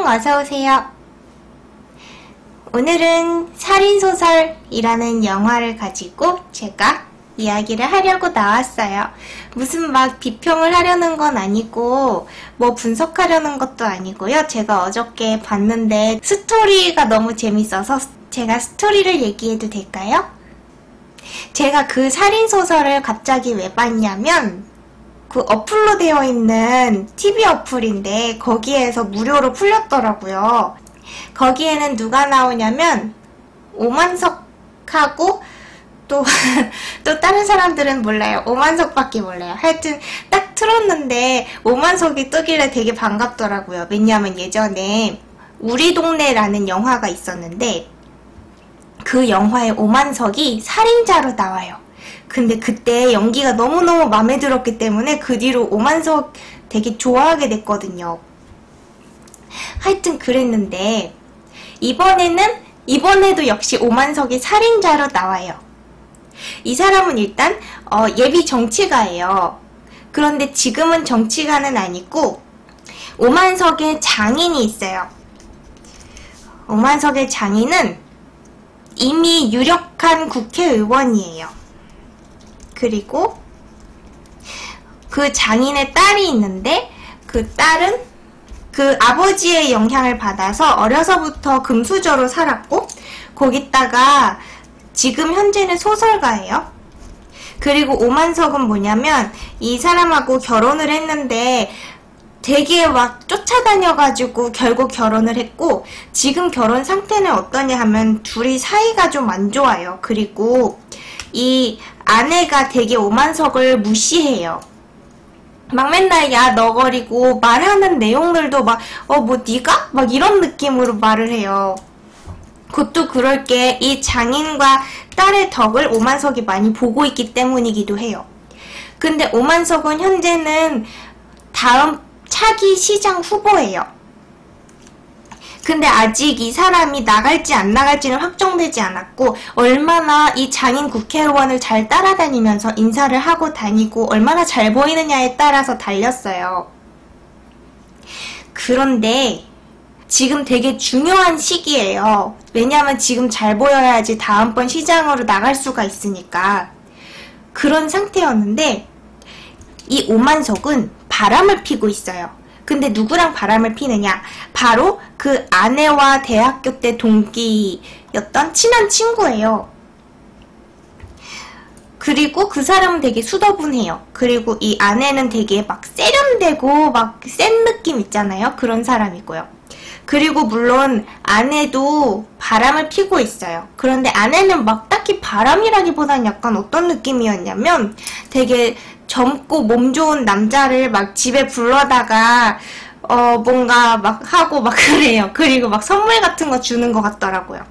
어서오세요. 오늘은 살인소설이라는 영화를 가지고 제가 이야기를 하려고 나왔어요. 무슨 막 비평을 하려는 건 아니고 뭐 분석하려는 것도 아니고요. 제가 어저께 봤는데 스토리가 너무 재밌어서 제가 스토리를 얘기해도 될까요? 제가 그 살인소설을 갑자기 왜 봤냐면 그 어플로 되어 있는 TV 어플인데 거기에서 무료로 풀렸더라고요. 거기에는 누가 나오냐면 오만석하고 또 다른 사람들은 몰라요. 오만석밖에 몰라요. 하여튼 딱 틀었는데 오만석이 뜨길래 되게 반갑더라고요. 왜냐하면 예전에 우리 동네라는 영화가 있었는데 그 영화에 오만석이 살인자로 나와요. 근데 그때 연기가 너무너무 마음에 들었기 때문에 그 뒤로 오만석 되게 좋아하게 됐거든요. 하여튼 그랬는데 이번에도 역시 오만석이 살인자로 나와요. 이 사람은 일단 예비 정치가예요. 그런데 지금은 정치가는 아니고 오만석의 장인이 있어요. 오만석의 장인은 이미 유력한 국회의원이에요. 그리고 그 장인의 딸이 있는데 그 딸은 그 아버지의 영향을 받아서 어려서부터 금수저로 살았고 거기다가 지금 현재는 소설가예요. 그리고 오만석은 뭐냐면 이 사람하고 결혼을 했는데 되게 막 쫓아다녀가지고 결국 결혼을 했고 지금 결혼 상태는 어떠냐 하면 둘이 사이가 좀 안 좋아요. 그리고 이 아내가 되게 오만석을 무시해요. 막 맨날 야 너거리고 말하는 내용들도 막 뭐 네가? 막 이런 느낌으로 말을 해요. 그것도 그럴 게 이 장인과 딸의 덕을 오만석이 많이 보고 있기 때문이기도 해요. 근데 오만석은 현재는 다음 차기 시장 후보예요. 근데 아직 이 사람이 나갈지 안 나갈지는 확정되지 않았고 얼마나 이 장인 국회의원을 잘 따라다니면서 인사를 하고 다니고 얼마나 잘 보이느냐에 따라서 달렸어요. 그런데 지금 되게 중요한 시기예요. 왜냐하면 지금 잘 보여야지 다음번 시장으로 나갈 수가 있으니까. 그런 상태였는데 이 오만석은 바람을 피고 있어요. 근데 누구랑 바람을 피느냐? 바로 그 아내와 대학교 때 동기였던 친한 친구예요. 그리고 그 사람은 되게 수더분해요. 그리고 이 아내는 되게 막 세련되고 막 센 느낌 있잖아요. 그런 사람이고요. 그리고 물론 아내도 바람을 피고 있어요. 그런데 아내는 막 딱히 바람이라기보다는 약간 어떤 느낌이었냐면 되게 젊고 몸 좋은 남자를 막 집에 불러다가 뭔가 막 하고 막 그래요. 그리고 막 선물 같은 거 주는 것 같더라고요.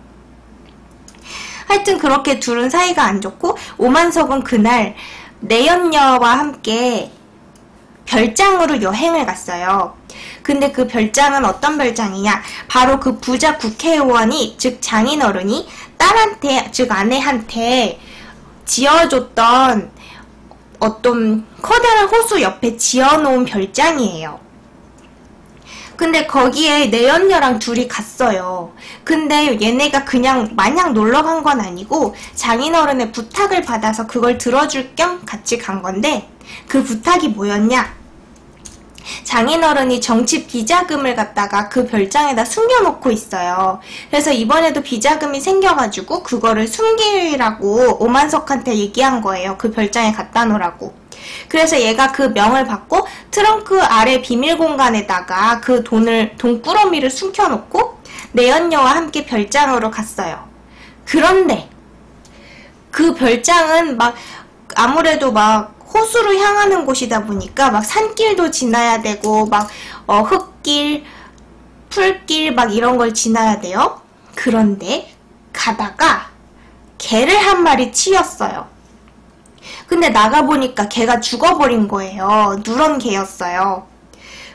하여튼 그렇게 둘은 사이가 안 좋고 오만석은 그날 내연녀와 함께 별장으로 여행을 갔어요. 근데 그 별장은 어떤 별장이냐? 바로 그 부자 국회의원이 즉 장인어른이 딸한테 즉 아내한테 지어줬던 어떤 커다란 호수 옆에 지어놓은 별장이에요. 근데 거기에 내연녀랑 둘이 갔어요. 근데 얘네가 그냥 마냥 놀러 간 건 아니고 장인어른의 부탁을 받아서 그걸 들어줄 겸 같이 간 건데 그 부탁이 뭐였냐? 장인어른이 정치 비자금을 갖다가 그 별장에다 숨겨놓고 있어요. 그래서 이번에도 비자금이 생겨가지고 그거를 숨기라고 오만석한테 얘기한 거예요. 그 별장에 갖다 놓으라고. 그래서 얘가 그 명을 받고 트렁크 아래 비밀 공간에다가 그 돈꾸러미를 숨겨놓고 내연녀와 함께 별장으로 갔어요. 그런데 그 별장은 막 아무래도 막 호수로 향하는 곳이다 보니까 막 산길도 지나야 되고 막 흙길, 풀길 막 이런 걸 지나야 돼요. 그런데 가다가 개를 한 마리 치였어요. 근데 나가보니까 개가 죽어버린 거예요. 누런 개였어요.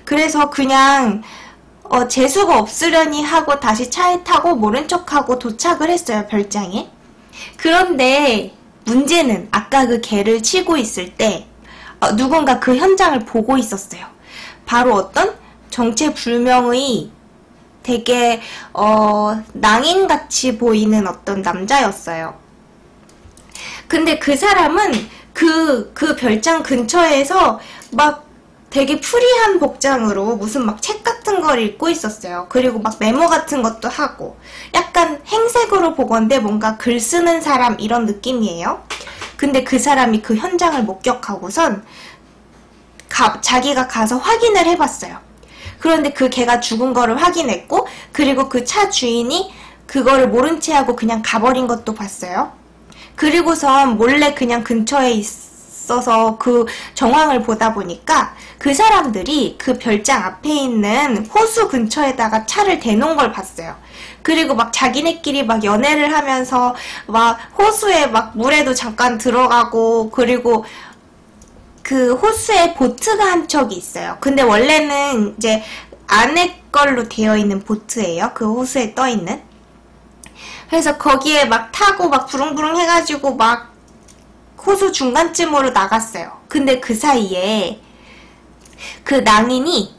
그래서 그냥 재수가 없으려니 하고 다시 차에 타고 모른 척하고 도착을 했어요. 별장에. 그런데 문제는 아까 그 개를 치고 있을 때 누군가 그 현장을 보고 있었어요. 바로 어떤 정체불명의 되게 낭인같이 보이는 어떤 남자였어요. 근데 그 사람은 그 별장 근처에서 막 되게 프리한 복장으로 무슨 막 책 같은 걸 읽고 있었어요. 그리고 막 메모 같은 것도 하고 약간 행색으로 보건대 뭔가 글 쓰는 사람 이런 느낌이에요. 근데 그 사람이 그 현장을 목격하고선 자기가 가서 확인을 해봤어요. 그런데 그 개가 죽은 거를 확인했고, 그리고 그 차 주인이 그거를 모른 채 하고 그냥 가버린 것도 봤어요. 그리고선 몰래 그냥 근처에 있어서 그 정황을 보다 보니까 그 사람들이 그 별장 앞에 있는 호수 근처에다가 차를 대놓은 걸 봤어요. 그리고 막 자기네끼리 막 연애를 하면서 막 호수에 막 물에도 잠깐 들어가고, 그리고 그 호수에 보트가 한 척이 있어요. 근데 원래는 이제 안에 걸로 되어 있는 보트예요. 그 호수에 떠 있는. 그래서 거기에 막 타고 막 부릉부릉 해가지고 막 호수 중간쯤으로 나갔어요. 근데 그 사이에 그 낭인이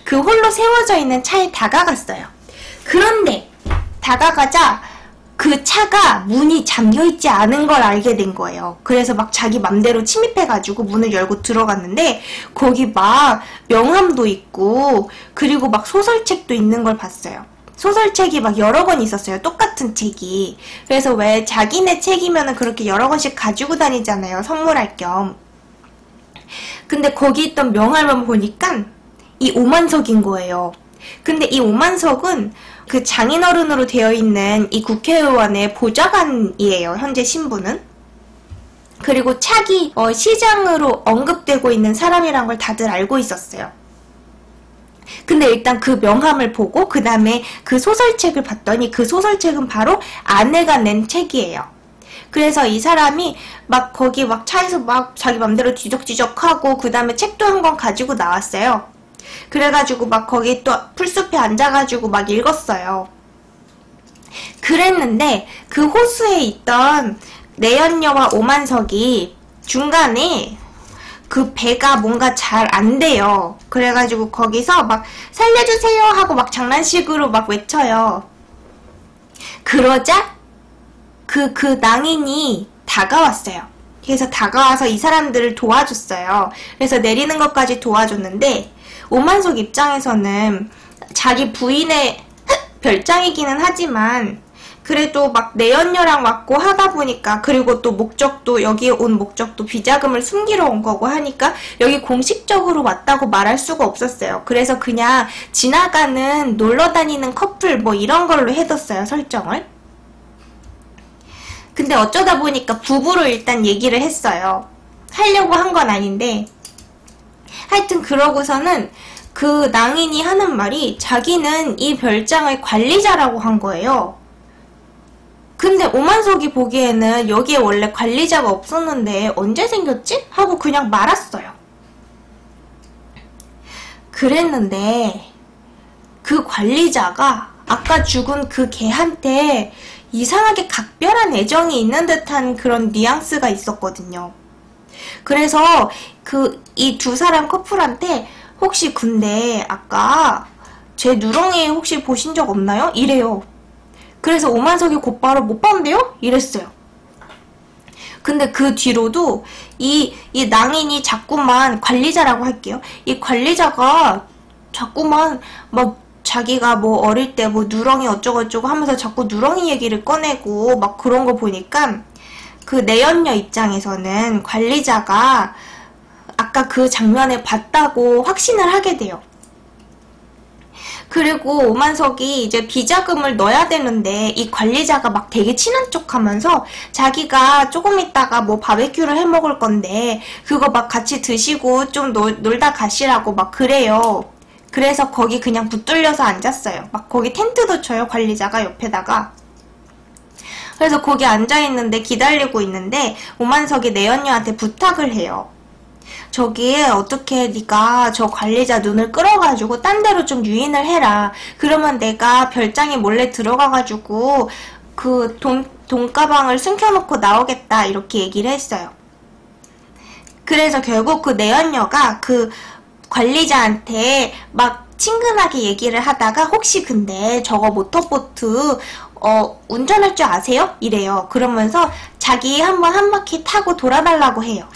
그 홀로 세워져 있는 차에 다가갔어요. 그런데 다가가자 그 차가 문이 잠겨있지 않은 걸 알게 된 거예요. 그래서 막 자기 맘대로 침입해가지고 문을 열고 들어갔는데 거기 막 명함도 있고 그리고 막 소설책도 있는 걸 봤어요. 소설책이 막 여러 권 있었어요. 똑같은 책이. 그래서 왜 자기네 책이면은 그렇게 여러 권씩 가지고 다니잖아요. 선물할 겸. 근데 거기 있던 명함을 보니까 이 오만석인 거예요. 근데 이 오만석은 그 장인어른으로 되어 있는 이 국회의원의 보좌관이에요. 현재 신분은. 그리고 차기 시장으로 언급되고 있는 사람이란 걸 다들 알고 있었어요. 근데 일단 그 명함을 보고 그 다음에 그 소설책을 봤더니 그 소설책은 바로 아내가 낸 책이에요. 그래서 이 사람이 막 거기 막 차에서 막 자기 맘대로 뒤적뒤적하고 그 다음에 책도 한 권 가지고 나왔어요. 그래가지고 막 거기 또 풀숲에 앉아가지고 막 읽었어요. 그랬는데 그 호수에 있던 내연녀와 오만석이 중간에 그 배가 뭔가 잘 안 돼요. 그래가지고 거기서 막 살려주세요 하고 막 장난식으로 막 외쳐요. 그러자 그 낭인이 다가왔어요. 그래서 다가와서 이 사람들을 도와줬어요. 그래서 내리는 것까지 도와줬는데 오만석 입장에서는 자기 부인의 별장이기는 하지만 그래도 막 내연녀랑 왔고 하다 보니까, 그리고 또 목적도 여기에 온 목적도 비자금을 숨기러 온 거고 하니까 여기 공식적으로 왔다고 말할 수가 없었어요. 그래서 그냥 지나가는 놀러 다니는 커플 뭐 이런 걸로 해뒀어요, 설정을. 근데 어쩌다 보니까 부부로 일단 얘기를 했어요. 하려고 한 건 아닌데 하여튼 그러고서는 그 낭인이 하는 말이 자기는 이 별장의 관리자라고 한 거예요. 근데 오만석이 보기에는 여기에 원래 관리자가 없었는데 언제 생겼지? 하고 그냥 말았어요. 그랬는데 그 관리자가 아까 죽은 그 개한테 이상하게 각별한 애정이 있는 듯한 그런 뉘앙스가 있었거든요. 그래서 이 두 사람 커플한테 혹시 근데 아까 제 누렁이 혹시 보신 적 없나요? 이래요. 그래서 오만석이 곧바로 못 봤는데요? 이랬어요. 근데 그 뒤로도 이 낭인이 자꾸만, 관리자라고 할게요. 이 관리자가 자꾸만 막 자기가 뭐 어릴 때 뭐 누렁이 어쩌고저쩌고 하면서 자꾸 누렁이 얘기를 꺼내고 막 그런 거 보니까 그 내연녀 입장에서는 관리자가 아까 그 장면을 봤다고 확신을 하게 돼요. 그리고 오만석이 이제 비자금을 넣어야 되는데 이 관리자가 막 되게 친한 척 하면서 자기가 조금 있다가 뭐 바베큐를 해 먹을 건데 그거 막 같이 드시고 좀 놀다 가시라고 막 그래요. 그래서 거기 그냥 붙들려서 앉았어요. 막 거기 텐트도 쳐요, 관리자가 옆에다가. 그래서 거기 앉아있는데 기다리고 있는데 오만석이 내연녀한테 부탁을 해요. 저기 어떻게 네가 저 관리자 눈을 끌어가지고 딴 데로 좀 유인을 해라. 그러면 내가 별장에 몰래 들어가가지고 그 돈가방을 숨겨놓고 나오겠다. 이렇게 얘기를 했어요. 그래서 결국 그 내연녀가 그 관리자한테 막 친근하게 얘기를 하다가 혹시 근데 저거 모터보트 운전할 줄 아세요? 이래요. 그러면서 자기 한번 한 바퀴 타고 돌아달라고 해요.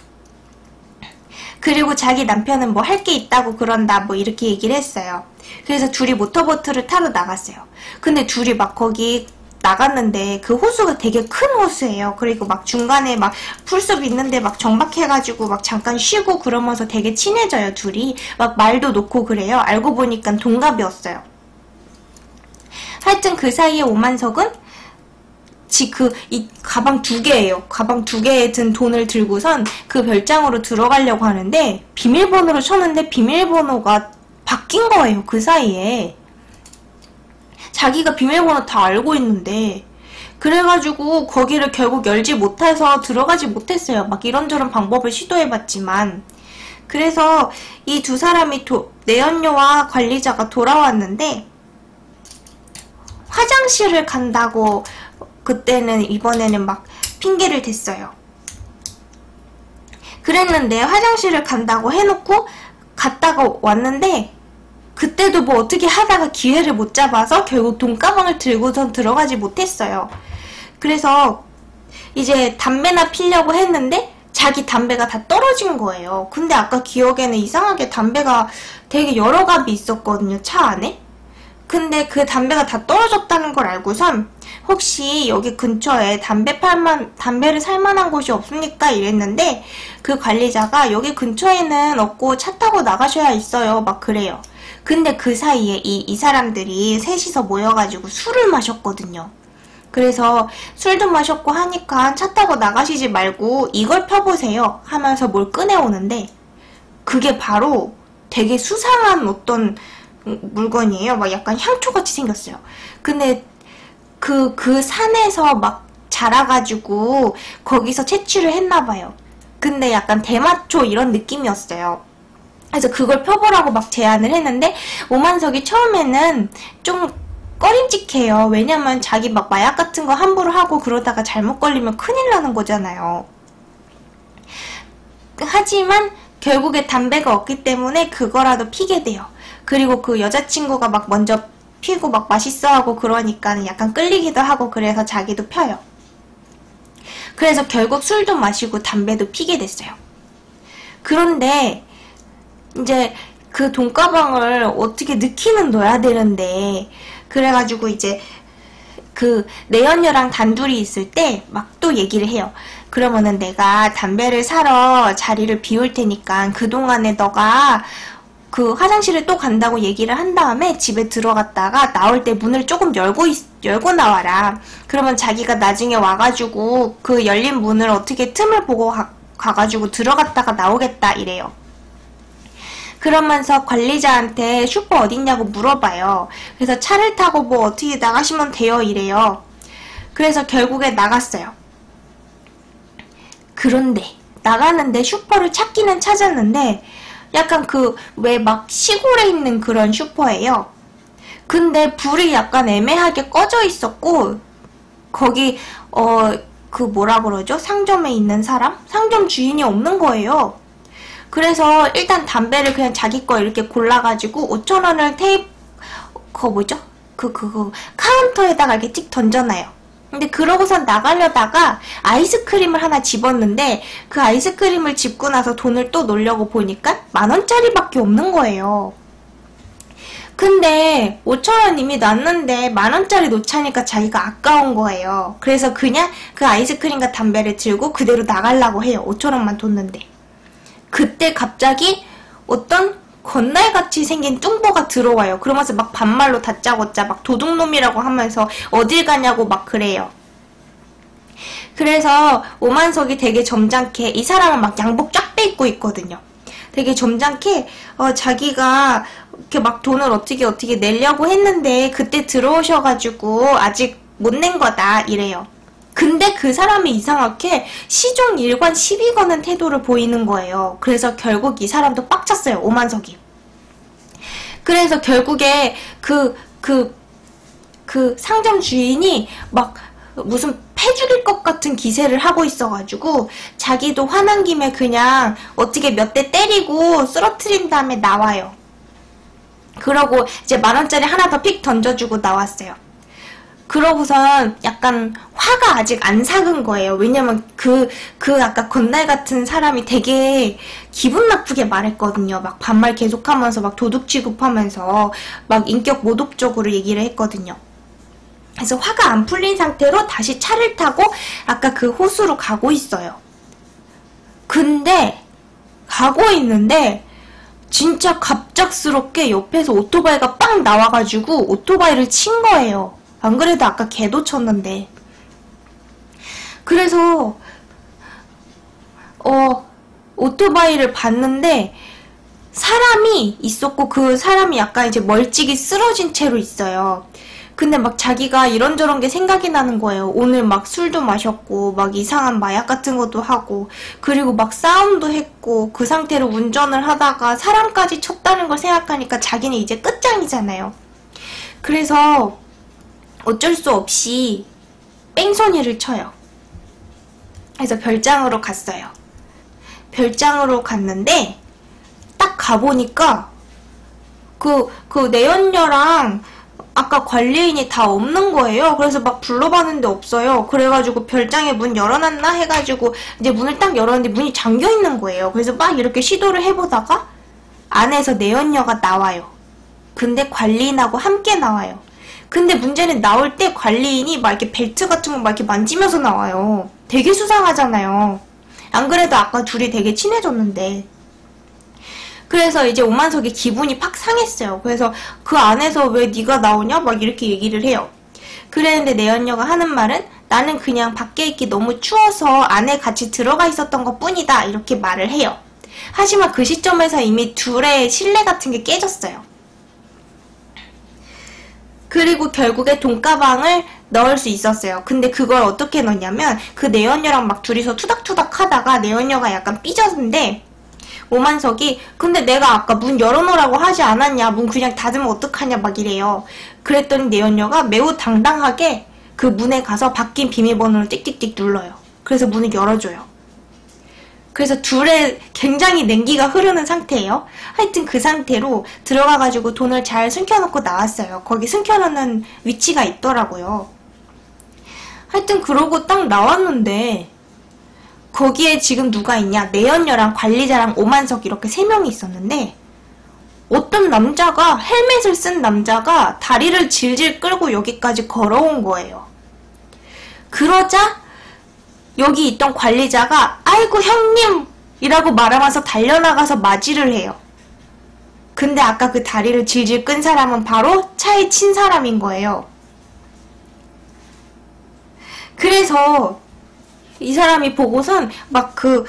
그리고 자기 남편은 뭐 할 게 있다고 그런다 뭐 이렇게 얘기를 했어요. 그래서 둘이 모터보트를 타러 나갔어요. 근데 둘이 막 거기 나갔는데 그 호수가 되게 큰 호수예요. 그리고 막 중간에 막 풀숲 있는데 막 정박해가지고 막 잠깐 쉬고 그러면서 되게 친해져요, 둘이. 막 말도 놓고 그래요. 알고 보니까 동갑이었어요. 하여튼 그 사이에 오만석은 이 가방 2개예요. 가방 2개에 든 돈을 들고선 그 별장으로 들어가려고 하는데 비밀번호를 쳤는데 비밀번호가 바뀐 거예요. 그 사이에. 자기가 비밀번호 다 알고 있는데 그래가지고 거기를 결국 열지 못해서 들어가지 못했어요. 막 이런저런 방법을 시도해봤지만. 그래서 이 두 사람이 내연녀와 관리자가 돌아왔는데 화장실을 간다고 그때는 이번에는 막 핑계를 댔어요. 그랬는데 화장실을 간다고 해놓고 갔다가 왔는데 그때도 뭐 어떻게 하다가 기회를 못 잡아서 결국 돈가방을 들고선 들어가지 못했어요. 그래서 이제 담배나 피려고 했는데 자기 담배가 다 떨어진 거예요. 근데 아까 기억에는 이상하게 담배가 되게 여러 갑이 있었거든요, 차 안에. 근데 그 담배가 다 떨어졌다는 걸 알고선 혹시 여기 근처에 담배를 살만한 곳이 없습니까? 이랬는데 그 관리자가 여기 근처에는 없고 차 타고 나가셔야 있어요. 막 그래요. 근데 그 사이에 이 사람들이 셋이서 모여가지고 술을 마셨거든요. 그래서 술도 마셨고 하니까 차 타고 나가시지 말고 이걸 펴보세요 하면서 뭘 꺼내오는데 그게 바로 되게 수상한 어떤 물건이에요. 막 약간 향초같이 생겼어요. 근데 그 산에서 막 자라가지고 거기서 채취를 했나봐요. 근데 약간 대마초 이런 느낌이었어요. 그래서 그걸 펴보라고 막 제안을 했는데 오만석이 처음에는 좀 꺼림직해요. 왜냐면 자기 막 마약 같은 거 함부로 하고 그러다가 잘못 걸리면 큰일 나는 거잖아요. 하지만 결국에 담배가 없기 때문에 그거라도 피게 돼요. 그리고 그 여자친구가 막 먼저 피고 막 맛있어하고 그러니까 약간 끌리기도 하고 그래서 자기도 펴요. 그래서 결국 술도 마시고 담배도 피게 됐어요. 그런데 이제 그 돈가방을 어떻게 넣기는 넣어야 되는데 그래가지고 이제 그 내연녀랑 단둘이 있을 때 막 또 얘기를 해요. 그러면은 내가 담배를 사러 자리를 비울 테니까 그동안에 너가 그 화장실을 또 간다고 얘기를 한 다음에 집에 들어갔다가 나올 때 문을 조금 열고 나와라. 그러면 자기가 나중에 와가지고 그 열린 문을 어떻게 틈을 보고 가가지고 들어갔다가 나오겠다 이래요. 그러면서 관리자한테 슈퍼 어딨냐고 물어봐요. 그래서 차를 타고 뭐 어떻게 나가시면 돼요 이래요. 그래서 결국에 나갔어요. 그런데 나가는데 슈퍼를 찾기는 찾았는데 약간 그 왜 막 시골에 있는 그런 슈퍼예요. 근데 불이 약간 애매하게 꺼져 있었고 거기 그 뭐라 그러죠? 상점에 있는 사람? 상점 주인이 없는 거예요. 그래서 일단 담배를 그냥 자기 거 이렇게 골라가지고 5,000원을 그거 뭐죠? 그거 카운터에다가 이렇게 찍 던져놔요. 근데 그러고선 나가려다가 아이스크림을 하나 집었는데 그 아이스크림을 집고 나서 돈을 또 놓으려고 보니까 10,000원짜리밖에 없는 거예요. 근데 5,000원 이미 놨는데 10,000원짜리 놓자니까 자기가 아까운 거예요. 그래서 그냥 그 아이스크림과 담배를 들고 그대로 나가려고 해요. 5,000원만 뒀는데. 그때 갑자기 어떤 건날같이 생긴 뚱보가 들어와요. 그러면서 막 반말로 다짜고짜 막 도둑놈이라고 하면서 어딜 가냐고 막 그래요. 그래서 오만석이 되게 점잖게 이 사람은 막 양복 쫙 빼입고 있거든요. 되게 점잖게 자기가 이렇게 막 돈을 어떻게 내려고 했는데 그때 들어오셔가지고 아직 못 낸 거다 이래요. 근데 그 사람이 이상하게 시종 일관 시비 거는 태도를 보이는 거예요. 그래서 결국 이 사람도 빡쳤어요. 오만석이. 그래서 결국에 그 상점 주인이 막 무슨 패 죽일 것 같은 기세를 하고 있어가지고 자기도 화난 김에 그냥 어떻게 몇 대 때리고 쓰러뜨린 다음에 나와요. 그러고 이제 10,000원짜리 하나 더 픽 던져주고 나왔어요. 그러고선 약간 화가 아직 안 삭은 거예요. 왜냐면 그 아까 건달 같은 사람이 되게 기분 나쁘게 말했거든요. 막 반말 계속하면서 막 도둑 취급하면서 막 인격 모독적으로 얘기를 했거든요. 그래서 화가 안 풀린 상태로 다시 차를 타고 아까 그 호수로 가고 있어요. 근데 가고 있는데 진짜 갑작스럽게 옆에서 오토바이가 빵 나와가지고 오토바이를 친 거예요. 안 그래도 아까 개도 쳤는데. 그래서 오토바이를 봤는데 사람이 있었고 그 사람이 약간 이제 멀찍이 쓰러진 채로 있어요. 근데 막 자기가 이런저런 게 생각이 나는 거예요. 오늘 막 술도 마셨고 막 이상한 마약 같은 것도 하고 그리고 막 싸움도 했고 그 상태로 운전을 하다가 사람까지 쳤다는 걸 생각하니까 자기는 이제 끝장이잖아요. 그래서 어쩔 수 없이 뺑소니를 쳐요. 그래서 별장으로 갔어요. 별장으로 갔는데 딱 가보니까 그 내연녀랑 아까 관리인이 다 없는 거예요. 그래서 막 불러봤는데 없어요. 그래가지고 별장에 문 열어놨나 해가지고 이제 문을 딱 열었는데 문이 잠겨있는 거예요. 그래서 막 이렇게 시도를 해보다가 안에서 내연녀가 나와요. 근데 관리인하고 함께 나와요. 근데 문제는 나올 때 관리인이 막 이렇게 벨트 같은 거 막 이렇게 만지면서 나와요. 되게 수상하잖아요. 안 그래도 아까 둘이 되게 친해졌는데. 그래서 이제 오만석이 기분이 팍 상했어요. 그래서 그 안에서 왜 네가 나오냐? 막 이렇게 얘기를 해요. 그랬는데 내연녀가 하는 말은 나는 그냥 밖에 있기 너무 추워서 안에 같이 들어가 있었던 것 뿐이다. 이렇게 말을 해요. 하지만 그 시점에서 이미 둘의 신뢰 같은 게 깨졌어요. 그리고 결국에 돈가방을 넣을 수 있었어요. 근데 그걸 어떻게 넣냐면 그 내연녀랑 막 둘이서 투닥투닥 하다가 내연녀가 약간 삐졌는데 오만석이 근데 내가 아까 문 열어놓으라고 하지 않았냐, 문 그냥 닫으면 어떡하냐 막 이래요. 그랬더니 내연녀가 매우 당당하게 그 문에 가서 바뀐 비밀번호를 띡띡띡 눌러요. 그래서 문을 열어줘요. 그래서 둘의 굉장히 냉기가 흐르는 상태예요. 하여튼 그 상태로 들어가가지고 돈을 잘 숨겨놓고 나왔어요. 거기 숨겨놓는 위치가 있더라고요. 하여튼 그러고 딱 나왔는데 거기에 지금 누가 있냐? 내연녀랑 관리자랑 오만석 이렇게 3명이 있었는데 어떤 남자가 헬멧을 쓴 남자가 다리를 질질 끌고 여기까지 걸어온 거예요. 그러자 여기 있던 관리자가 아이고 형님! 이라고 말하면서 달려나가서 맞이를 해요. 근데 아까 그 다리를 질질 끈 사람은 바로 차에 친 사람인 거예요. 그래서 이 사람이 보고선 막 그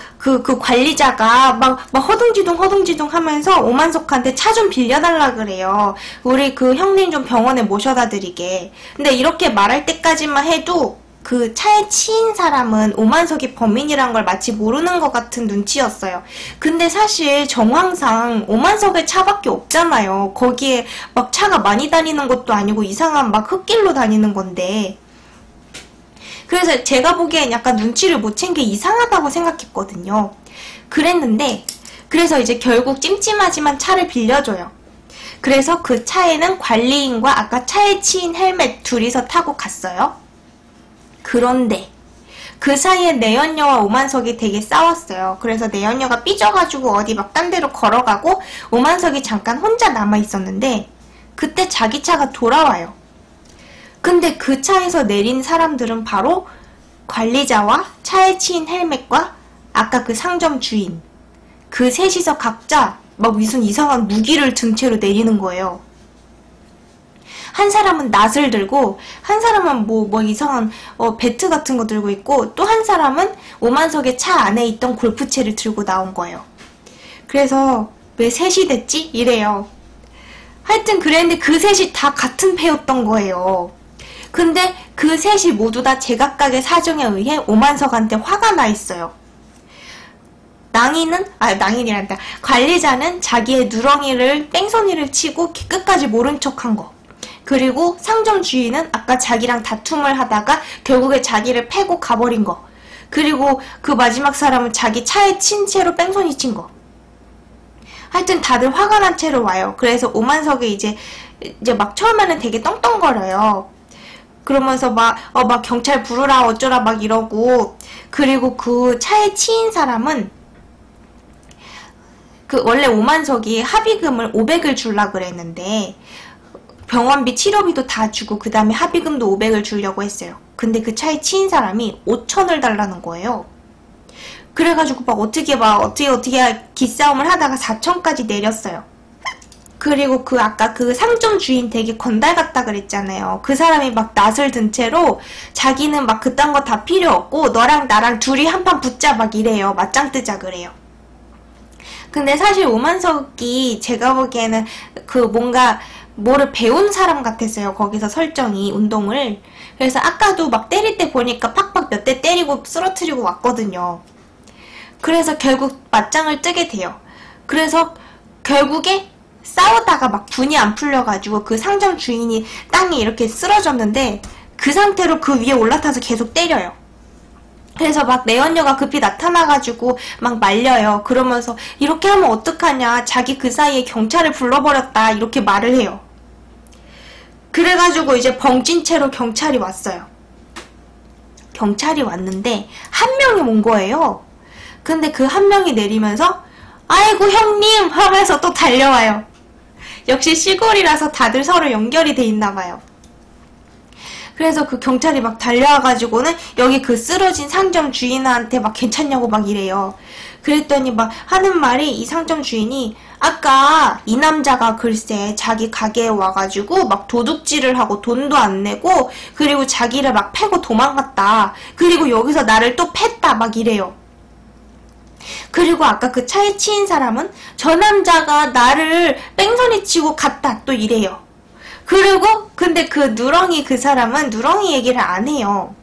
관리자가 막 허둥지둥 하면서 오만석한테 차 좀 빌려달라 그래요. 우리 그 형님 좀 병원에 모셔다 드리게. 근데 이렇게 말할 때까지만 해도 그 차에 치인 사람은 오만석이 범인이란 걸 마치 모르는 것 같은 눈치였어요. 근데 사실 정황상 오만석의 차밖에 없잖아요. 거기에 막 차가 많이 다니는 것도 아니고 이상한 막 흙길로 다니는 건데. 그래서 제가 보기엔 약간 눈치를 못 챈 게 이상하다고 생각했거든요. 그랬는데 그래서 이제 결국 찜찜하지만 차를 빌려줘요. 그래서 그 차에는 관리인과 아까 차에 치인 헬멧 둘이서 타고 갔어요. 그런데 그 사이에 내연녀와 오만석이 되게 싸웠어요. 그래서 내연녀가 삐져가지고 어디 막 딴 데로 걸어가고 오만석이 잠깐 혼자 남아있었는데 그때 자기 차가 돌아와요. 근데 그 차에서 내린 사람들은 바로 관리자와 차에 치인 헬멧과 아까 그 상점 주인 그 셋이서 각자 막 무슨 이상한 무기를 든 채로 내리는 거예요. 한 사람은 낫을 들고 한 사람은 뭐 이상한 배트 같은 거 들고 있고 또 한 사람은 오만석의 차 안에 있던 골프채를 들고 나온 거예요. 그래서 왜 셋이 됐지? 이래요. 하여튼 그랬는데 그 셋이 다 같은 패였던 거예요. 근데 그 셋이 모두 다 제각각의 사정에 의해 오만석한테 화가 나 있어요. 낭인이란다. 관리자는 자기의 누렁이를 뺑소니를 치고 끝까지 모른 척한 거. 그리고 상점 주인은 아까 자기랑 다툼을 하다가 결국에 자기를 패고 가버린 거. 그리고 그 마지막 사람은 자기 차에 친 채로 뺑소니 친 거. 하여튼 다들 화가 난 채로 와요. 그래서 오만석이 이제 막 처음에는 되게 떵떵거려요. 그러면서 막 경찰 부르라 어쩌라 막 이러고, 그리고 그 차에 치인 사람은 그 원래 오만석이 합의금을 500을 줄라 그랬는데 병원비 치료비도 다 주고 그 다음에 합의금도 500을 주려고 했어요. 근데 그 차에 치인 사람이 5천을 달라는 거예요. 그래가지고 어떻게 기싸움을 하다가 4천까지 내렸어요. 그리고 아까 그 상점 주인 되게 건달 같다 그랬잖아요. 그 사람이 막 낯을 든 채로 자기는 막 그딴 거 다 필요 없고 너랑 나랑 둘이 한판 붙자 막 이래요. 맞짱 뜨자 그래요. 근데 사실 오만석이 제가 보기에는 그 뭔가 뭐를 배운 사람 같았어요. 거기서 설정이, 운동을. 그래서 아까도 막 때릴 때 보니까 팍팍 몇 대 때리고 쓰러뜨리고 왔거든요. 그래서 결국 맞짱을 뜨게 돼요. 그래서 결국에 싸우다가 막 분이 안 풀려가지고 그 상점 주인이 땅에 이렇게 쓰러졌는데 그 상태로 그 위에 올라타서 계속 때려요. 그래서 막 내연녀가 급히 나타나가지고 막 말려요. 그러면서 이렇게 하면 어떡하냐, 자기 그 사이에 경찰을 불러버렸다 이렇게 말을 해요. 그래가지고 이제 벙찐 채로 경찰이 왔어요. 경찰이 왔는데 한 명이 온 거예요. 근데 그 한 명이 내리면서 아이고 형님 하면서 또 달려와요. 역시 시골이라서 다들 서로 연결이 돼 있나봐요. 그래서 그 경찰이 막 달려와가지고는 여기 그 쓰러진 상점 주인한테 막 괜찮냐고 막 이래요. 그랬더니 막 하는 말이, 이 상점 주인이 아까 이 남자가 글쎄 자기 가게에 와가지고 막 도둑질을 하고 돈도 안 내고 그리고 자기를 막 패고 도망갔다. 그리고 여기서 나를 또 팼다 막 이래요. 그리고 아까 그 차에 치인 사람은 저 남자가 나를 뺑소니 치고 갔다 또 이래요. 그리고 근데 그 누렁이 그 사람은 누렁이 얘기를 안 해요.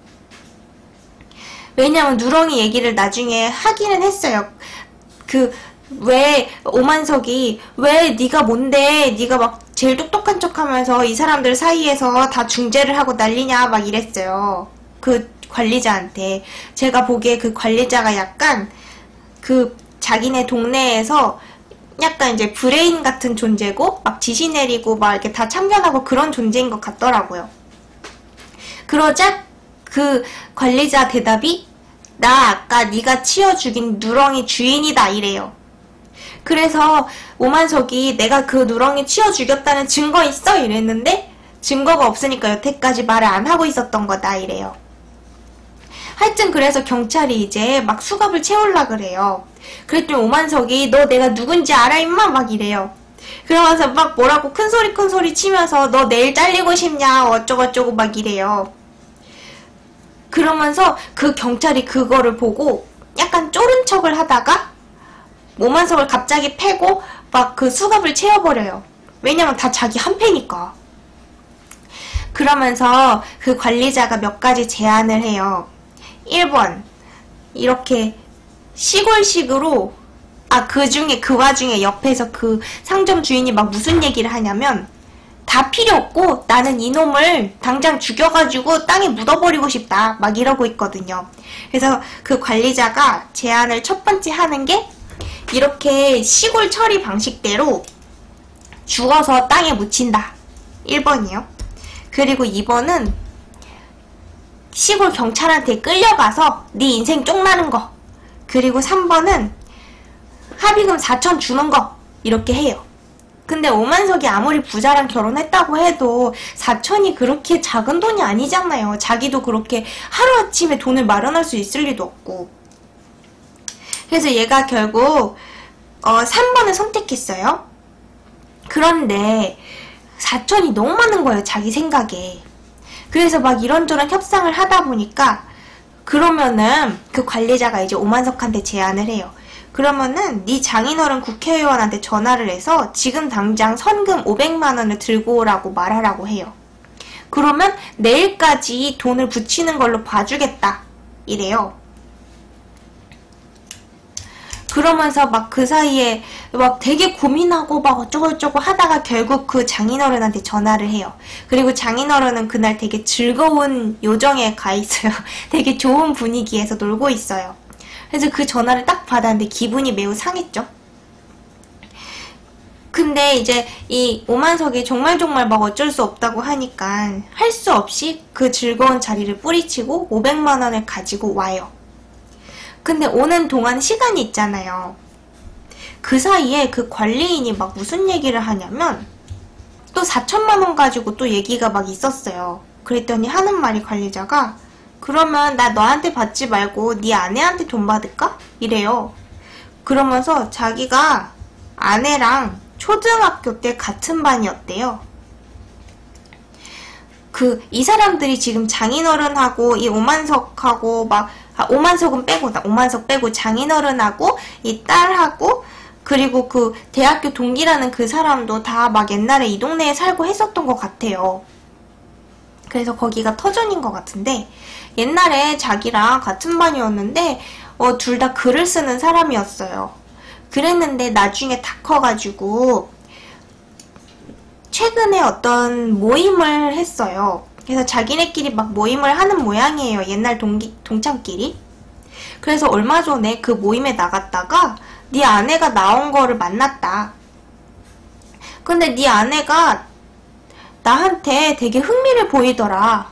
왜냐면 누렁이 얘기를 나중에 하기는 했어요. 왜 오만석이 왜 네가 뭔데 네가 막 제일 똑똑한 척하면서 이 사람들 사이에서 다 중재를 하고 난리냐 막 이랬어요. 그 관리자한테. 제가 보기에 그 관리자가 약간 그 자기네 동네에서 약간 이제 브레인 같은 존재고 막 지시 내리고 막 이렇게 다 참견하고 그런 존재인 것 같더라고요. 그러자 그 관리자 대답이 나 아까 네가 치어 죽인 누렁이 주인이다 이래요. 그래서 오만석이 내가 그 누렁이 치어 죽였다는 증거 있어? 이랬는데 증거가 없으니까 여태까지 말을 안 하고 있었던 거다 이래요. 하여튼 그래서 경찰이 이제 막 수갑을 채우려 그래요. 그랬더니 오만석이 너 내가 누군지 알아 임마? 막 이래요. 그러면서 막 뭐라고 큰소리 치면서 너 내일 잘리고 싶냐 어쩌고저쩌고 막 이래요. 그러면서 그 경찰이 그거를 보고 약간 쫄은 척을 하다가 오만석을 갑자기 패고 막 그 수갑을 채워버려요. 왜냐면 다 자기 한 패니까. 그러면서 그 관리자가 몇 가지 제안을 해요. 1번 이렇게 시골식으로 그 와중에 옆에서 그 상점 주인이 막 무슨 얘기를 하냐면 다 필요 없고 나는 이놈을 당장 죽여가지고 땅에 묻어버리고 싶다 막 이러고 있거든요. 그래서 그 관리자가 제안을 첫 번째 하는 게 이렇게 시골 처리 방식대로 죽어서 땅에 묻힌다. 1번이요. 그리고 2번은 시골 경찰한테 끌려가서 네 인생 쪽나는 거. 그리고 3번은 합의금 4천 주는 거. 이렇게 해요. 근데 오만석이 아무리 부자랑 결혼했다고 해도 4천이 그렇게 작은 돈이 아니잖아요. 자기도 그렇게 하루아침에 돈을 마련할 수 있을 리도 없고. 그래서 얘가 결국 3번을 선택했어요. 그런데 4천이 너무 많은 거예요. 자기 생각에. 그래서 막 이런저런 협상을 하다 보니까 그러면은 그 관리자가 이제 오만석한테 제안을 해요. 그러면은 네 장인어른 국회의원한테 전화를 해서 지금 당장 선금 500만 원을 들고 오라고 말하라고 해요. 그러면 내일까지 돈을 붙이는 걸로 봐주겠다 이래요. 그러면서 막 그 사이에 막 되게 고민하고 막 어쩌고저쩌고 하다가 결국 그 장인어른한테 전화를 해요. 그리고 장인어른은 그날 되게 즐거운 요정에 가 있어요. 되게 좋은 분위기에서 놀고 있어요. 그래서 그 전화를 딱 받았는데 기분이 매우 상했죠. 근데 이제 이 오만석이 정말 막 어쩔 수 없다고 하니까 할 수 없이 그 즐거운 자리를 뿌리치고 500만 원을 가지고 와요. 근데 오는 동안 시간이 있잖아요. 그 사이에 그 관리인이 막 무슨 얘기를 하냐면 또 4천만 원 가지고 또 얘기가 막 있었어요. 그랬더니 하는 말이 관리자가 그러면 나 너한테 받지 말고 네 아내한테 돈 받을까? 이래요. 그러면서 자기가 아내랑 초등학교 때 같은 반이었대요. 이 사람들이 지금 장인어른하고 이 오만석하고 오만석은 빼고다. 오만석 빼고 장인어른하고 이 딸하고 그리고 그 대학교 동기라는 그 사람도 다 막 옛날에 이 동네에 살고 했었던 것 같아요. 그래서 거기가 터전인 것 같은데 옛날에 자기랑 같은 반이었는데 둘 다 글을 쓰는 사람이었어요. 그랬는데 나중에 다 커가지고 최근에 어떤 모임을 했어요. 그래서 자기네끼리 막 모임을 하는 모양이에요. 옛날 동창끼리. 그래서 얼마 전에 그 모임에 나갔다가 네 아내가 나온 거를 만났다. 근데 네 아내가 나한테 되게 흥미를 보이더라.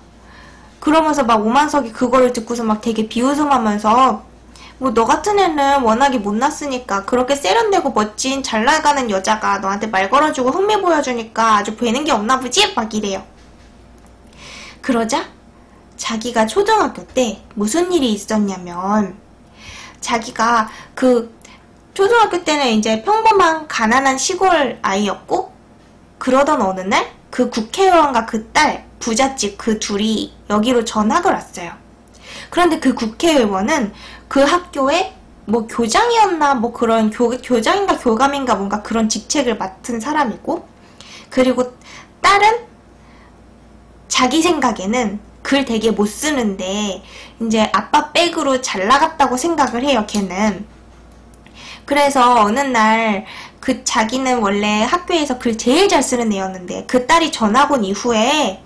그러면서 막 오만석이 그거를 듣고서 막 되게 비웃음하면서 뭐 너 같은 애는 워낙에 못났으니까 그렇게 세련되고 멋진 잘 나가는 여자가 너한테 말 걸어주고 흥미 보여주니까 아주 배는 게 없나 보지? 막 이래요. 그러자 자기가 초등학교 때 무슨 일이 있었냐면 자기가 그 초등학교 때는 이제 평범한 가난한 시골 아이였고 그러던 어느 날 그 국회의원과 그 딸 부잣집 그 둘이 여기로 전학을 왔어요. 그런데 그 국회의원은 그 학교에 뭐 교장이었나 뭐 그런 교장인가 교감인가 뭔가 그런 직책을 맡은 사람이고 그리고 딸은 자기 생각에는 글 되게 못 쓰는데 이제 아빠 백으로 잘 나갔다고 생각을 해요. 걔는. 그래서 어느 날 그 자기는 원래 학교에서 글 제일 잘 쓰는 애였는데 그 딸이 전학 온 이후에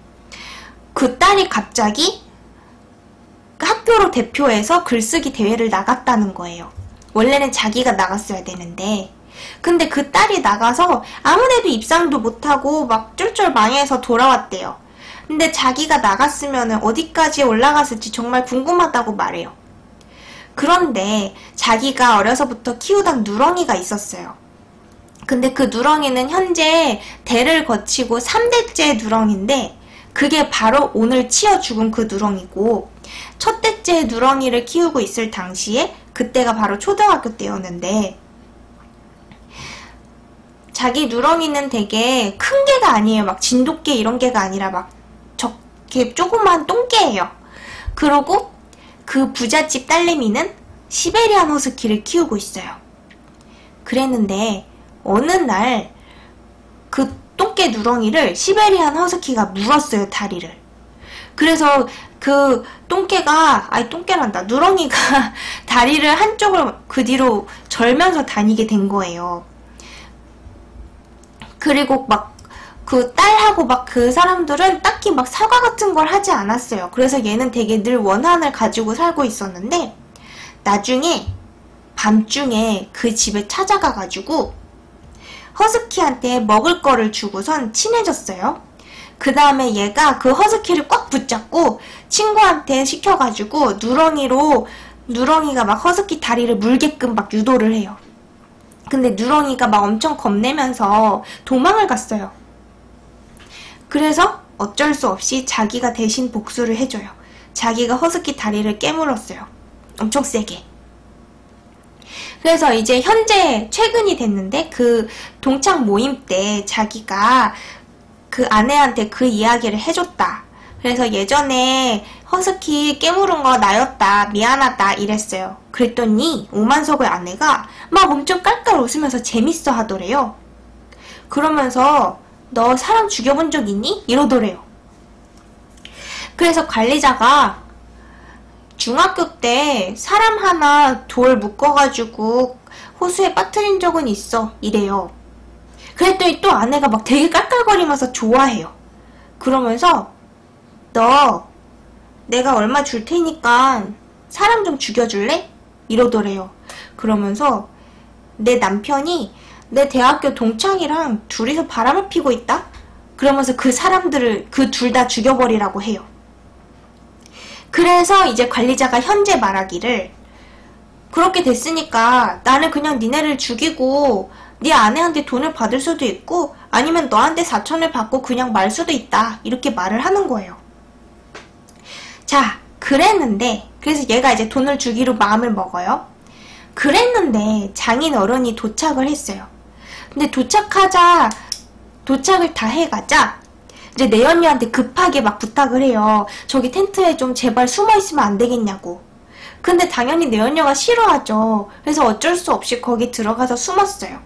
그 딸이 갑자기 학교로 대표해서 글쓰기 대회를 나갔다는 거예요. 원래는 자기가 나갔어야 되는데 근데 그 딸이 나가서 아무데도 입상도 못하고 막 쫄쫄 망해서 돌아왔대요. 근데 자기가 나갔으면 어디까지 올라갔을지 정말 궁금하다고 말해요. 그런데 자기가 어려서부터 키우던 누렁이가 있었어요. 근데 그 누렁이는 현재 대를 거치고 3대째 누렁인데 그게 바로 오늘 치어 죽은 그 누렁이고 첫 대째 누렁이를 키우고 있을 당시에 그때가 바로 초등학교 때였는데 자기 누렁이는 되게 큰 개가 아니에요. 막 진돗개 이런 개가 아니라 막 저게 조그만 똥개예요. 그러고 그 부잣집 딸내미는 시베리안 허스키를 키우고 있어요. 그랬는데 어느 날 그 똥개 누렁이를 시베리안 허스키가 물었어요. 다리를. 그래서 그 똥개가 똥개란다. 누렁이가 다리를 한쪽을 그 뒤로 절면서 다니게 된 거예요. 그리고 막 그 딸하고 막 그 사람들은 딱히 막 사과 같은 걸 하지 않았어요. 그래서 얘는 되게 늘 원한을 가지고 살고 있었는데 나중에 밤중에 그 집에 찾아가가지고 허스키한테 먹을 거를 주고선 친해졌어요. 그 다음에 얘가 그 허스키를 꽉 붙잡고 친구한테 시켜가지고 누렁이가 막 허스키 다리를 물게끔 막 유도를 해요. 근데 누렁이가 막 엄청 겁내면서 도망을 갔어요. 그래서 어쩔 수 없이 자기가 대신 복수를 해줘요. 자기가 허스키 다리를 깨물었어요. 엄청 세게. 그래서 이제 현재 최근이 됐는데 그 동창 모임 때 자기가 그 아내한테 그 이야기를 해줬다. 그래서 예전에 허스키 깨물은 거 나였다. 미안하다. 이랬어요. 그랬더니 오만석의 아내가 막 엄청 깔깔 웃으면서 재밌어 하더래요. 그러면서 너 사람 죽여본 적 있니? 이러더래요. 그래서 관리자가 중학교 때 사람 하나 돌 묶어가지고 호수에 빠뜨린 적은 있어. 이래요. 그랬더니 또 아내가 막 되게 깔깔거리면서 좋아해요. 그러면서 너 내가 얼마 줄 테니까 사람 좀 죽여줄래? 이러더래요. 그러면서 내 남편이 내 대학교 동창이랑 둘이서 바람을 피고 있다? 그러면서 그 사람들을 그 둘 다 죽여버리라고 해요. 그래서 이제 관리자가 현재 말하기를 그렇게 됐으니까 나는 그냥 니네를 죽이고 네 아내한테 돈을 받을 수도 있고 아니면 너한테 4천을 받고 그냥 말 수도 있다. 이렇게 말을 하는 거예요. 자, 그랬는데 그래서 얘가 이제 돈을 주기로 마음을 먹어요. 그랬는데 장인 어른이 도착을 했어요. 근데 도착을 다 해가자 이제 내연녀한테 급하게 막 부탁을 해요. 저기 텐트에 좀 제발 숨어있으면 안 되겠냐고. 근데 당연히 내연녀가 싫어하죠. 그래서 어쩔 수 없이 거기 들어가서 숨었어요.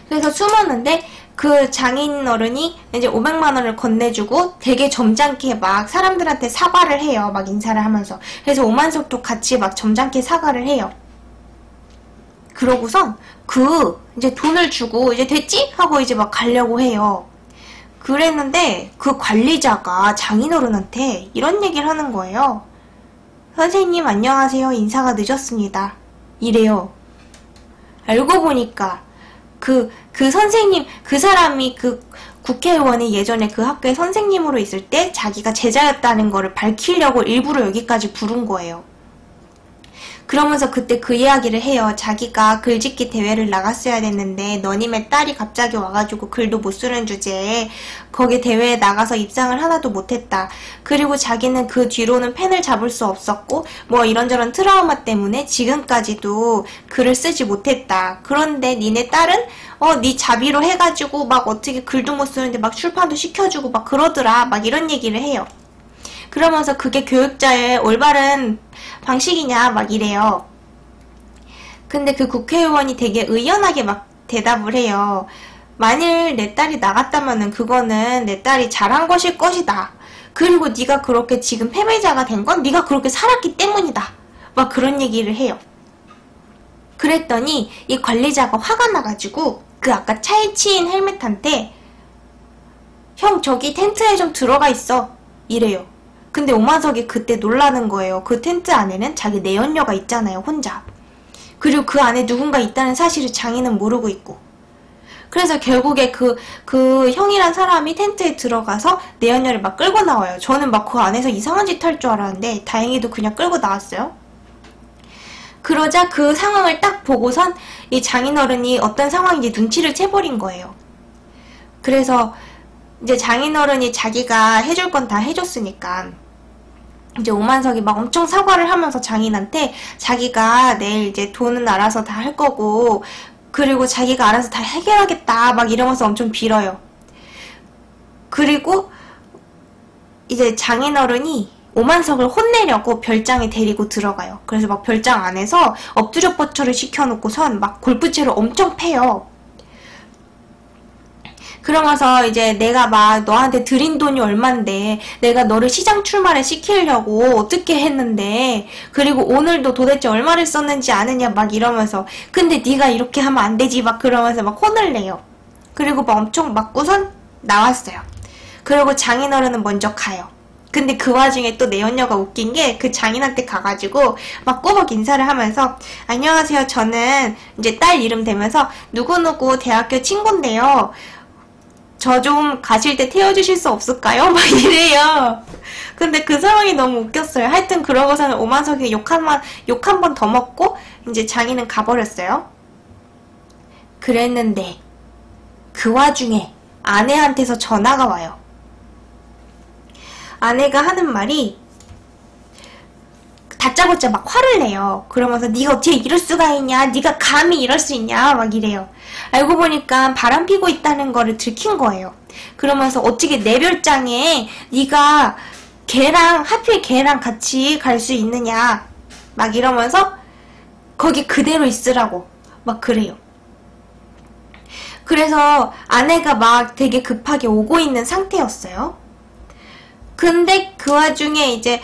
그래서 숨었는데 그 장인 어른이 이제 500만 원을 건네주고 되게 점잖게 막 사람들한테 사과를 해요. 막 인사를 하면서. 그래서 오만석도 같이 막 점잖게 사과를 해요. 그러고선 이제 돈을 주고 이제 됐지? 하고 이제 막 가려고 해요. 그랬는데 그 관리자가 장인 어른한테 이런 얘기를 하는 거예요. 선생님 안녕하세요. 인사가 늦었습니다. 이래요. 알고 보니까 그 선생님, 그 사람이 그 국회의원이 예전에 그 학교에 선생님으로 있을 때 자기가 제자였다는 거를 밝히려고 일부러 여기까지 부른 거예요. 그러면서 그때 그 이야기를 해요. 자기가 글짓기 대회를 나갔어야 됐는데 너님의 딸이 갑자기 와가지고 글도 못 쓰는 주제에 거기 대회에 나가서 입상을 하나도 못했다. 그리고 자기는 그 뒤로는 펜을 잡을 수 없었고 뭐 이런저런 트라우마 때문에 지금까지도 글을 쓰지 못했다. 그런데 니네 딸은 네 자비로 해가지고 막 어떻게 글도 못 쓰는데 막 출판도 시켜주고 막 그러더라. 막 이런 얘기를 해요. 그러면서 그게 교육자의 올바른 방식이냐 막 이래요. 근데 그 국회의원이 되게 의연하게 막 대답을 해요. 만일 내 딸이 나갔다면은 그거는 내 딸이 잘한 것일 것이다. 그리고 네가 그렇게 지금 패배자가 된 건 네가 그렇게 살았기 때문이다. 막 그런 얘기를 해요. 그랬더니 이 관리자가 화가 나가지고 그 아까 차에 치인 헬멧한테 형 저기 텐트에 좀 들어가 있어. 이래요. 근데 오만석이 그때 놀라는 거예요. 그 텐트 안에는 자기 내연녀가 있잖아요. 혼자. 그리고 그 안에 누군가 있다는 사실을 장인은 모르고 있고. 그래서 결국에 그 형이란 사람이 텐트에 들어가서 내연녀를 막 끌고 나와요. 저는 막 그 안에서 이상한 짓 할 줄 알았는데 다행히도 그냥 끌고 나왔어요. 그러자 그 상황을 딱 보고선 이 장인어른이 어떤 상황인지 눈치를 채버린 거예요. 그래서 이제 장인어른이 자기가 해줄 건 다 해줬으니까 이제 오만석이 막 엄청 사과를 하면서 장인한테 자기가 내일 이제 돈은 알아서 다 할 거고 그리고 자기가 알아서 다 해결하겠다 막 이러면서 엄청 빌어요. 그리고 이제 장인어른이 오만석을 혼내려고 별장에 데리고 들어가요. 그래서 막 별장 안에서 엎드려 뻗쳐를 시켜놓고선 막 골프채로 엄청 패요. 그러면서 이제 내가 막 너한테 드린 돈이 얼만데 내가 너를 시장 출마를 시키려고 어떻게 했는데 그리고 오늘도 도대체 얼마를 썼는지 아느냐 막 이러면서 근데 네가 이렇게 하면 안 되지 막 그러면서 막 혼을 내요. 그리고 막 엄청 맞고선 나왔어요. 그리고 장인어른은 먼저 가요. 근데 그 와중에 또 내연녀가 웃긴 게 그 장인한테 가가지고 막 꼬박 인사를 하면서 안녕하세요 저는 이제 딸 이름 대면서 누구누구 대학교 친구인데요. 저 좀 가실 때 태워주실 수 없을까요? 막 이래요. 근데 그 상황이 너무 웃겼어요. 하여튼 그러고서는 오만석이 욕 한 번 더 먹고 이제 장인은 가버렸어요. 그랬는데 그 와중에 아내한테서 전화가 와요. 아내가 하는 말이 다짜고짜 막 화를 내요. 그러면서 네가 어떻게 이럴 수가 있냐? 네가 감히 이럴 수 있냐? 막 이래요. 알고 보니까 바람 피고 있다는 거를 들킨 거예요. 그러면서 어떻게 내 별장에 네가 하필 걔랑 같이 갈 수 있느냐? 막 이러면서 거기 그대로 있으라고 막 그래요. 그래서 아내가 막 되게 급하게 오고 있는 상태였어요. 근데 그 와중에 이제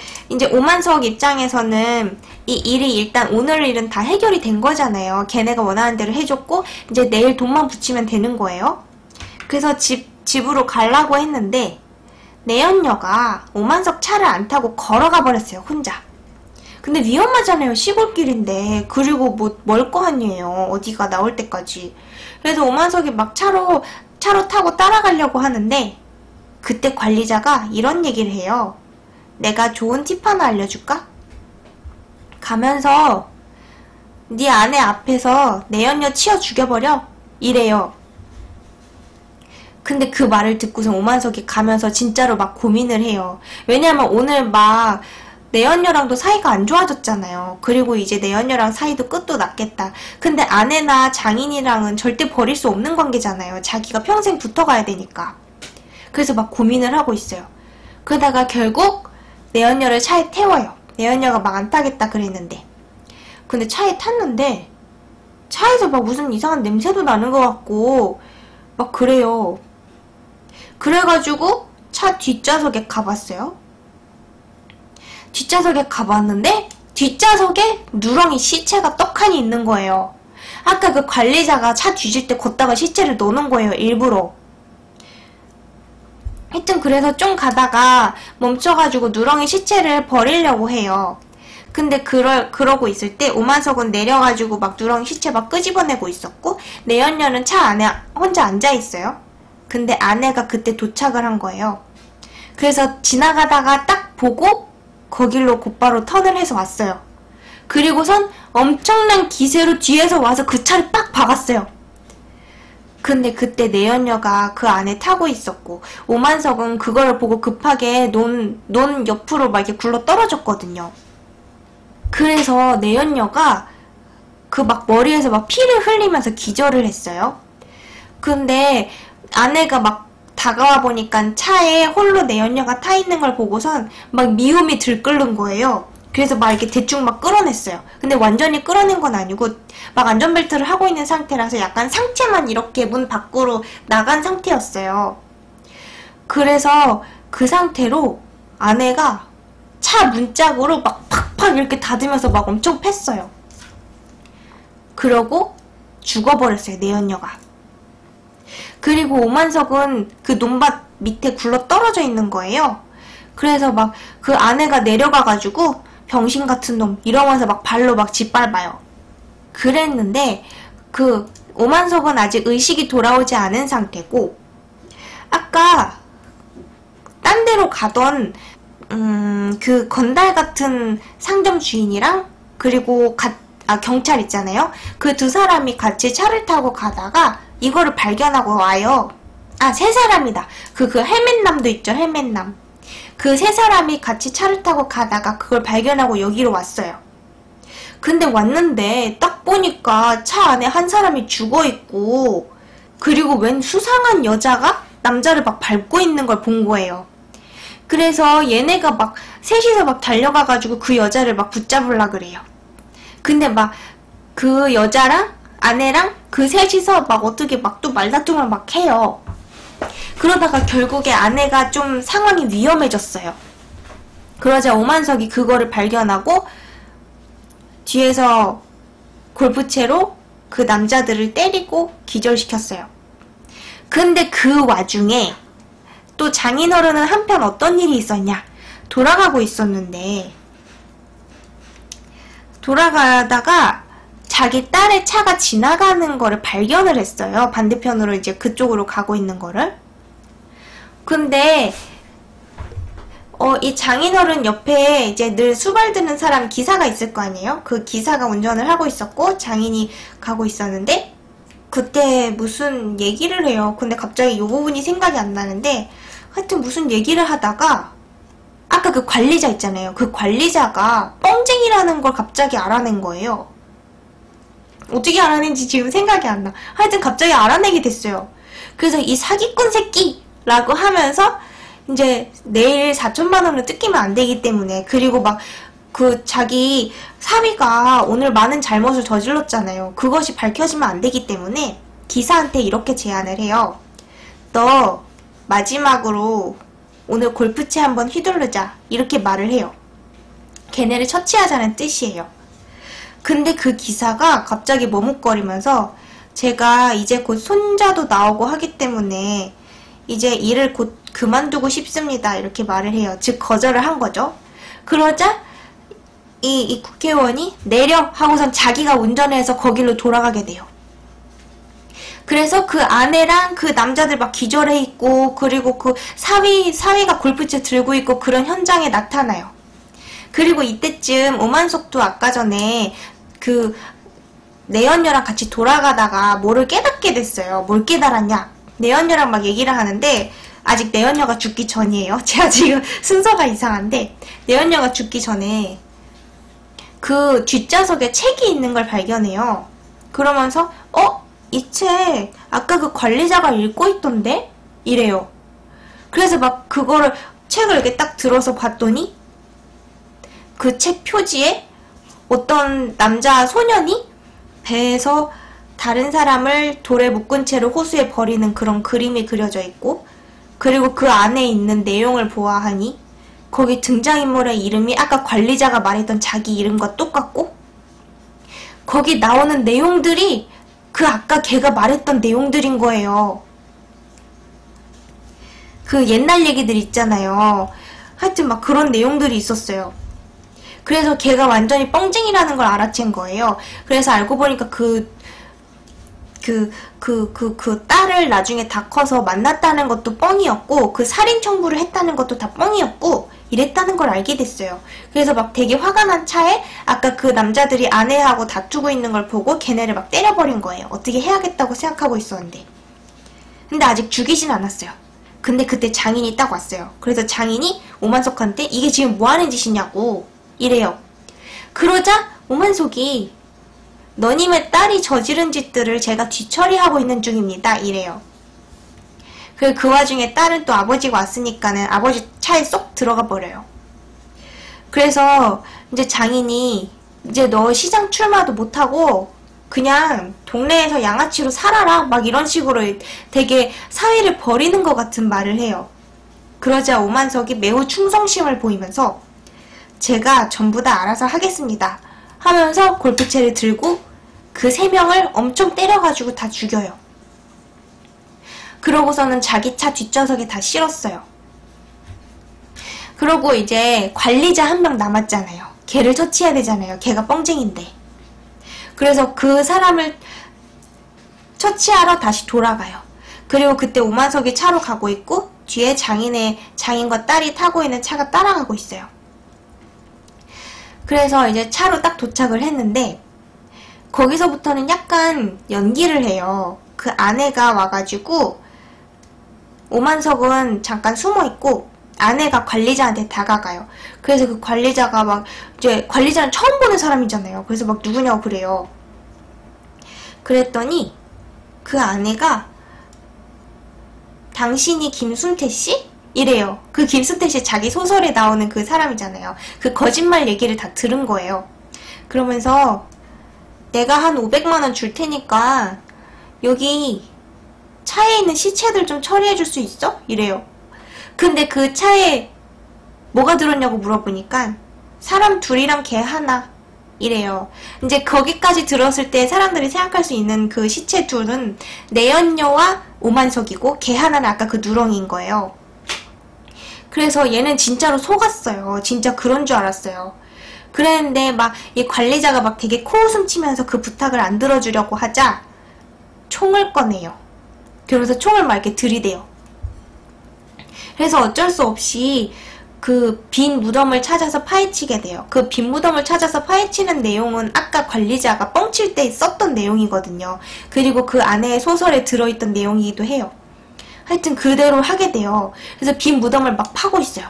오만석 입장에서는 이 일이 일단 오늘 일은 다 해결이 된 거잖아요. 걔네가 원하는 대로 해줬고 이제 내일 돈만 붙이면 되는 거예요. 그래서 집으로 가려고 했는데 내연녀가 오만석 차를 안 타고 걸어가 버렸어요. 혼자. 근데 위험하잖아요. 시골길인데. 그리고 뭐 멀 거 아니에요. 어디가 나올 때까지. 그래서 오만석이 막 차로 타고 따라가려고 하는데 그때 관리자가 이런 얘기를 해요. 내가 좋은 팁 하나 알려줄까? 가면서 네 아내 앞에서 내연녀 치어 죽여버려. 이래요. 근데 그 말을 듣고서 오만석이 가면서 진짜로 막 고민을 해요. 왜냐면 오늘 막 내연녀랑도 사이가 안 좋아졌잖아요. 그리고 이제 내연녀랑 사이도 끝도 났겠다. 근데 아내나 장인이랑은 절대 버릴 수 없는 관계잖아요. 자기가 평생 붙어가야 되니까. 그래서 막 고민을 하고 있어요. 그러다가 결국 내연녀를 차에 태워요. 내연녀가 막 안 타겠다 그랬는데. 근데 차에 탔는데 차에서 막 무슨 이상한 냄새도 나는 것 같고 막 그래요. 그래가지고 차 뒷좌석에 가봤어요. 뒷좌석에 가봤는데 뒷좌석에 누렁이 시체가 떡하니 있는 거예요. 아까 그 관리자가 차 뒤질 때 걷다가 시체를 넣는 거예요. 일부러. 하여튼 그래서 좀 가다가 멈춰가지고 누렁이 시체를 버리려고 해요. 근데 그러고 있을 때 오만석은 내려가지고 막 누렁이 시체 막 끄집어내고 있었고 내연녀는 차 안에 혼자 앉아있어요. 근데 아내가 그때 도착을 한 거예요. 그래서 지나가다가 딱 보고 거길로 곧바로 턴을 해서 왔어요. 그리고선 엄청난 기세로 뒤에서 와서 그 차를 빡 박았어요. 근데 그때 내연녀가 그 안에 타고 있었고 오만석은 그걸 보고 급하게 논 옆으로 막 이렇게 굴러 떨어졌거든요. 그래서 내연녀가 그 막 머리에서 막 피를 흘리면서 기절을 했어요. 근데 아내가 막 다가와 보니까 차에 홀로 내연녀가 타 있는 걸 보고선 막 미움이 들끓는 거예요. 그래서 막 이렇게 대충 막 끌어냈어요. 근데 완전히 끌어낸 건 아니고 막 안전벨트를 하고 있는 상태라서 약간 상체만 이렇게 문 밖으로 나간 상태였어요. 그래서 그 상태로 아내가 차 문짝으로 막 팍팍 이렇게 닫으면서 막 엄청 팼어요. 그러고 죽어버렸어요, 내연녀가. 그리고 오만석은 그 논밭 밑에 굴러 떨어져 있는 거예요. 그래서 막 그 아내가 내려가가지고 병신 같은 놈 이러면서 막 발로 막 짓밟아요. 그랬는데 그 오만석은 아직 의식이 돌아오지 않은 상태고 아까 딴 데로 가던 그 건달 같은 상점 주인이랑 그리고 경찰 있잖아요. 그 두 사람이 같이 차를 타고 가다가 이거를 발견하고 와요. 세 사람이다. 그 헬멧남도 있죠, 헬멧남. 그 세 사람이 같이 차를 타고 가다가 그걸 발견하고 여기로 왔어요. 근데 왔는데 딱 보니까 차 안에 한 사람이 죽어있고 그리고 웬 수상한 여자가 남자를 막 밟고 있는 걸 본 거예요. 그래서 얘네가 막 셋이서 막 달려가가지고 그 여자를 막 붙잡으려 그래요. 근데 막 그 여자랑 아내랑 그 셋이서 막 어떻게 막 또 말다툼을 막 해요. 그러다가 결국에 아내가 좀 상황이 위험해졌어요. 그러자 오만석이 그거를 발견하고 뒤에서 골프채로 그 남자들을 때리고 기절시켰어요. 근데 그 와중에 또 장인어른은 한편 어떤 일이 있었냐? 돌아가고 있었는데 돌아가다가 자기 딸의 차가 지나가는 거를 발견을 했어요. 반대편으로 이제 그쪽으로 가고 있는 거를. 근데 이 장인어른 옆에 이제 늘 수발드는 사람 기사가 있을 거 아니에요? 그 기사가 운전을 하고 있었고 장인이 가고 있었는데 그때 무슨 얘기를 해요. 근데 갑자기 이 부분이 생각이 안 나는데 하여튼 무슨 얘기를 하다가 아까 그 관리자 있잖아요. 그 관리자가 뻥쟁이라는 걸 갑자기 알아낸 거예요. 어떻게 알아낸지 지금 생각이 안 나. 하여튼 갑자기 알아내게 됐어요. 그래서 이 사기꾼 새끼라고 하면서 이제 내일 4천만 원을 뜯기면 안 되기 때문에 그리고 막 그 자기 사위가 오늘 많은 잘못을 저질렀잖아요. 그것이 밝혀지면 안 되기 때문에 기사한테 이렇게 제안을 해요. 너 마지막으로 오늘 골프채 한번 휘두르자 이렇게 말을 해요. 걔네를 처치하자는 뜻이에요. 근데 그 기사가 갑자기 머뭇거리면서 제가 이제 곧 손자도 나오고 하기 때문에 이제 일을 곧 그만두고 싶습니다 이렇게 말을 해요. 즉 거절을 한 거죠. 그러자 이 국회의원이 내려 하고선 자기가 운전해서 거길로 돌아가게 돼요. 그래서 그 아내랑 그 남자들 막 기절해 있고, 그리고 그 사위가 골프채 들고 있고 그런 현장에 나타나요. 그리고 이때쯤 오만석도 아까 전에 그 내연녀랑 같이 돌아가다가 뭐를 깨닫게 됐어요. 뭘 깨달았냐? 내연녀랑 막 얘기를 하는데 아직 내연녀가 죽기 전이에요. 제가 지금 순서가 이상한데 내연녀가 죽기 전에 그 뒷좌석에 책이 있는 걸 발견해요. 그러면서 이 책 아까 그 관리자가 읽고 있던데? 이래요. 그래서 막 그거를 책을 이렇게 딱 들어서 봤더니 그 책 표지에 어떤 남자 소년이 배에서 다른 사람을 돌에 묶은 채로 호수에 버리는 그런 그림이 그려져 있고, 그리고 그 안에 있는 내용을 보아하니 거기 등장인물의 이름이 아까 관리자가 말했던 자기 이름과 똑같고, 거기 나오는 내용들이 그 아까 걔가 말했던 내용들인 거예요. 그 옛날 얘기들 있잖아요. 하여튼 막 그런 내용들이 있었어요. 그래서 걔가 완전히 뻥쟁이라는 걸 알아챈 거예요. 그래서 알고 보니까 그 딸을 나중에 다 커서 만났다는 것도 뻥이었고, 그 살인 청부를 했다는 것도 다 뻥이었고, 이랬다는 걸 알게 됐어요. 그래서 막 되게 화가 난 차에 아까 그 남자들이 아내하고 다투고 있는 걸 보고 걔네를 막 때려버린 거예요. 어떻게 해야겠다고 생각하고 있었는데. 근데 아직 죽이진 않았어요. 근데 그때 장인이 딱 왔어요. 그래서 장인이 오만석한테 이게 지금 뭐 하는 짓이냐고 이래요. 그러자 오만석이 너님의 딸이 저지른 짓들을 제가 뒤처리하고 있는 중입니다. 이래요. 그 와중에 딸은 또 아버지가 왔으니까는 아버지 차에 쏙 들어가 버려요. 그래서 이제 장인이 이제 너 시장 출마도 못하고 그냥 동네에서 양아치로 살아라 막 이런 식으로 되게 사위를 버리는 것 같은 말을 해요. 그러자 오만석이 매우 충성심을 보이면서 제가 전부 다 알아서 하겠습니다 하면서 골프채를 들고 그 3명을 엄청 때려가지고 다 죽여요. 그러고서는 자기 차 뒷좌석에 다 실었어요. 그러고 이제 관리자 1명 남았잖아요. 걔를 처치해야 되잖아요. 걔가 뻥쟁인데. 그래서 그 사람을 처치하러 다시 돌아가요. 그리고 그때 오만석이 차로 가고 있고 뒤에 장인과 딸이 타고 있는 차가 따라가고 있어요. 그래서 이제 차로 딱 도착을 했는데 거기서부터는 약간 연기를 해요. 그 아내가 와가지고 오만석은 잠깐 숨어있고 아내가 관리자한테 다가가요. 그래서 그 관리자가 막 이제 관리자는 처음 보는 사람이잖아요. 그래서 막 누구냐고 그래요. 그랬더니 그 아내가 당신이 김순태씨? 이래요. 그 김순태씨 자기 소설에 나오는 그 사람이잖아요. 그 거짓말 얘기를 다 들은 거예요. 그러면서 내가 한 500만원 줄 테니까 여기 차에 있는 시체들 좀 처리해줄 수 있어? 이래요. 근데 그 차에 뭐가 들었냐고 물어보니까 사람 둘이랑 개 하나 이래요. 이제 거기까지 들었을 때 사람들이 생각할 수 있는 그 시체 둘은 내연녀와 오만석이고 개 하나는 아까 그 누렁이인 거예요. 그래서 얘는 진짜로 속았어요. 진짜 그런 줄 알았어요. 그랬는데 막 이 관리자가 막 되게 코웃음 치면서 그 부탁을 안 들어주려고 하자 총을 꺼내요. 그러면서 총을 막 이렇게 들이대요. 그래서 어쩔 수 없이 그 빈 무덤을 찾아서 파헤치게 돼요. 그 빈 무덤을 찾아서 파헤치는 내용은 아까 관리자가 뻥칠 때 썼던 내용이거든요. 그리고 그 안에 소설에 들어있던 내용이기도 해요. 하여튼 그대로 하게 돼요. 그래서 빈 무덤을 막 파고 있어요.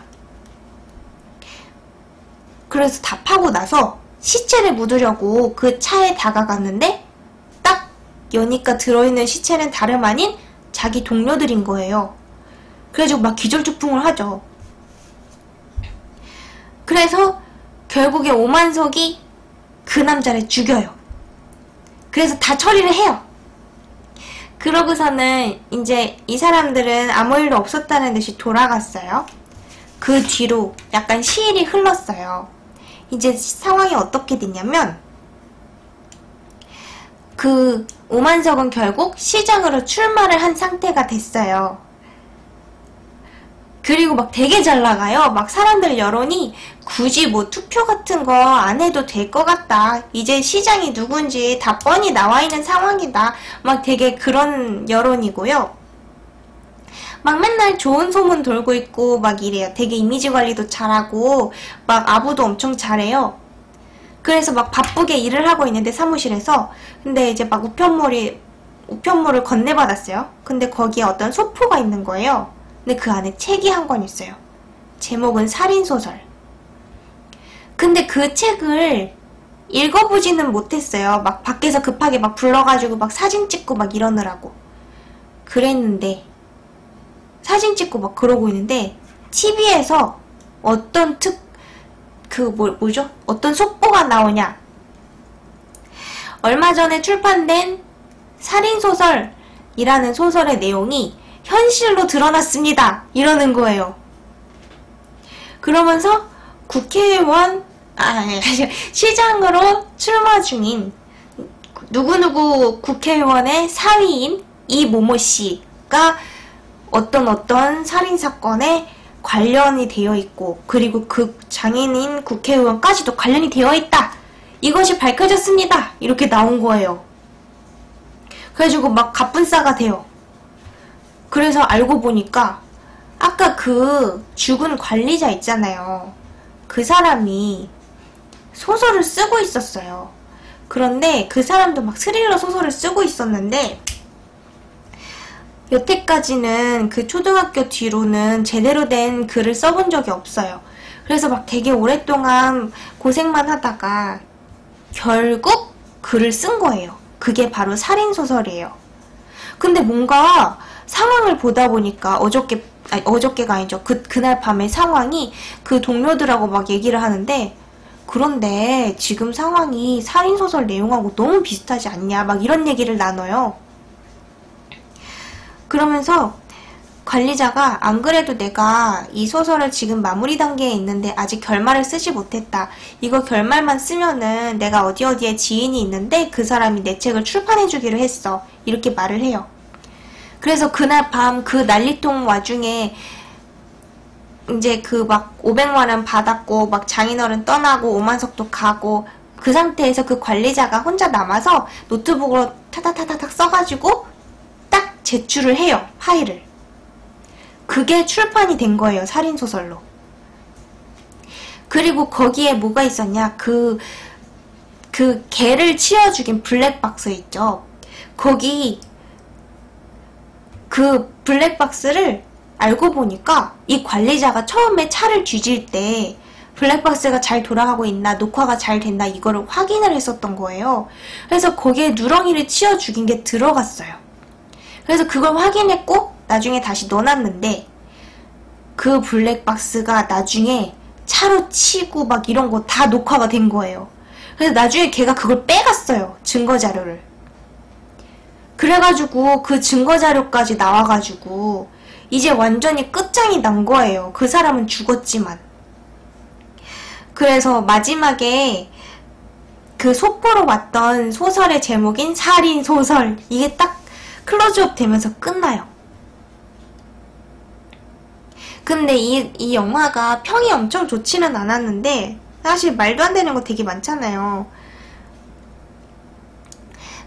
그래서 다 파고 나서 시체를 묻으려고 그 차에 다가갔는데 딱 여니까 들어있는 시체는 다름 아닌 자기 동료들인 거예요. 그래가지고 막 기절초풍을 하죠. 그래서 결국에 오만석이 그 남자를 죽여요. 그래서 다 처리를 해요. 그러고서는 이제 이 사람들은 아무 일도 없었다는 듯이 돌아갔어요. 그 뒤로 약간 시일이 흘렀어요. 이제 상황이 어떻게 됐냐면 그 오만석은 결국 시장으로 출마를 한 상태가 됐어요. 그리고 막 되게 잘 나가요. 막 사람들 여론이 굳이 뭐 투표 같은 거 안 해도 될 것 같다. 이제 시장이 누군지 다 뻔히 나와 있는 상황이다. 막 되게 그런 여론이고요. 막 맨날 좋은 소문 돌고 있고 막 이래요. 되게 이미지 관리도 잘하고 막 아부도 엄청 잘해요. 그래서 막 바쁘게 일을 하고 있는데 사무실에서 근데 이제 막 우편물을 건네받았어요. 근데 거기에 어떤 소포가 있는 거예요. 근데 그 안에 책이 한 권 있어요. 제목은 살인소설. 근데 그 책을 읽어보지는 못했어요. 막 밖에서 급하게 막 불러가지고 막 사진 찍고 막 이러느라고. 그랬는데 사진 찍고 막 그러고 있는데 TV에서 어떤 어떤 속보가 나오냐. 얼마 전에 출판된 살인소설이라는 소설의 내용이 현실로 드러났습니다. 이러는 거예요. 그러면서 시장으로 출마 중인 누구누구 국회의원의 사위인 이모모 씨가 어떤 살인사건에 관련이 되어 있고 그리고 그 장인인 국회의원까지도 관련이 되어 있다. 이것이 밝혀졌습니다. 이렇게 나온 거예요. 그래가지고 막 갑분싸가 돼요. 그래서 알고 보니까 아까 그 죽은 관리자 있잖아요. 그 사람이 소설을 쓰고 있었어요. 그런데 그 사람도 막 스릴러 소설을 쓰고 있었는데 여태까지는 그 초등학교 뒤로는 제대로 된 글을 써본 적이 없어요. 그래서 막 되게 오랫동안 고생만 하다가 결국 글을 쓴 거예요. 그게 바로 살인소설이에요. 근데 뭔가 상황을 보다 보니까 어저께가 아니죠. 그날 밤의 상황이 그 동료들하고 막 얘기를 하는데 그런데 지금 상황이 살인소설 내용하고 너무 비슷하지 않냐 막 이런 얘기를 나눠요. 그러면서 관리자가 안 그래도 내가 이 소설을 지금 마무리 단계에 있는데 아직 결말을 쓰지 못했다. 이거 결말만 쓰면은 내가 어디에 지인이 있는데 그 사람이 내 책을 출판해주기로 했어. 이렇게 말을 해요. 그래서 그날 밤 그 난리통 와중에 이제 그 막 500만원 받았고 막 장인어른 떠나고 오만석도 가고 그 상태에서 그 관리자가 혼자 남아서 노트북으로 타닥타닥 써가지고 딱 제출을 해요. 파일을. 그게 출판이 된 거예요. 살인소설로. 그리고 거기에 뭐가 있었냐. 그 개를 치워 죽인 블랙박스 있죠. 거기 그 블랙박스를 알고 보니까 이 관리자가 처음에 차를 뒤질 때 블랙박스가 잘 돌아가고 있나 녹화가 잘 됐나 이거를 확인을 했었던 거예요. 그래서 거기에 누렁이를 치워 죽인 게 들어갔어요. 그래서 그걸 확인했고 나중에 다시 넣어놨는데 그 블랙박스가 나중에 차로 치고 막 이런 거 다 녹화가 된 거예요. 그래서 나중에 걔가 그걸 빼갔어요. 증거자료를. 그래가지고 그 증거자료까지 나와가지고 이제 완전히 끝장이 난 거예요. 그 사람은 죽었지만. 그래서 마지막에 그 속보로 왔던 소설의 제목인 살인소설 이게 딱 클로즈업 되면서 끝나요. 근데 이 영화가 평이 엄청 좋지는 않았는데 사실 말도 안 되는 거 되게 많잖아요.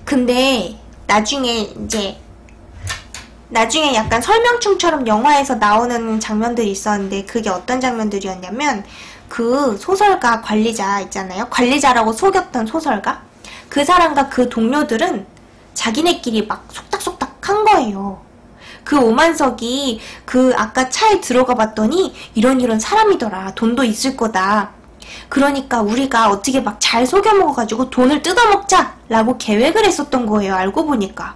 근데 나중에 약간 설명충처럼 영화에서 나오는 장면들이 있었는데 그게 어떤 장면들이었냐면 그 소설가 관리자 있잖아요. 관리자라고 속였던 소설가 그 사람과 그 동료들은 자기네끼리 막 속닥속닥 한 거예요. 그 오만석이 그 아까 차에 들어가 봤더니 이런 사람이더라. 돈도 있을 거다. 그러니까 우리가 어떻게 막 잘 속여 먹어가지고 돈을 뜯어먹자 라고 계획을 했었던 거예요. 알고 보니까.